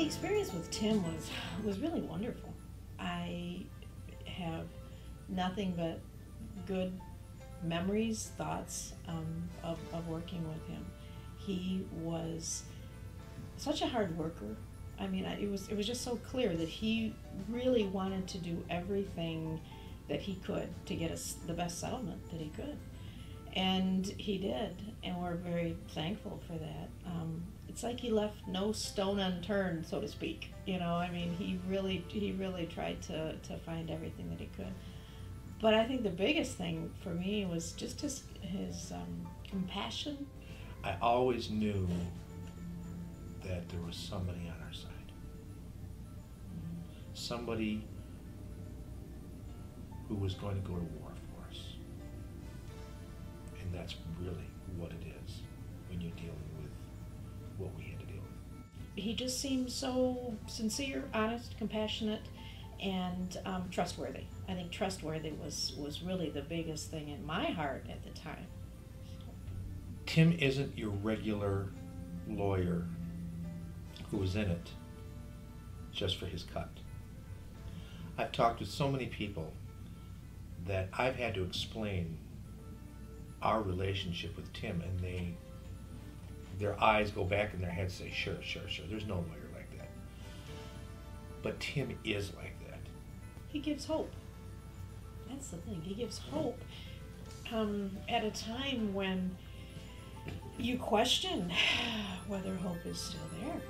the experience with Tim was really wonderful. I have nothing but good memories, thoughts of working with him. He was such a hard worker. I mean, it was just so clear that he really wanted to do everything that he could to get us the best settlement that he could. And he did, and we're very thankful for that. It's like he left no stone unturned, so to speak. You know, I mean, he really tried to find everything that he could. But I think the biggest thing for me was just his compassion. I always knew that there was somebody on our side. Somebody who was going to go to war for us. And that's really what it is when you're dealing with what we had to deal with. He just seemed so sincere, honest, compassionate, and trustworthy. I think trustworthy was really the biggest thing in my heart at the time. Tim isn't your regular lawyer who was in it just for his cut. I've talked with so many people that I've had to explain our relationship with Tim, and their eyes go back in their heads and say, sure, there's no lawyer like that. But Tim is like that. He gives hope. That's the thing. He gives hope at a time when you question whether hope is still there.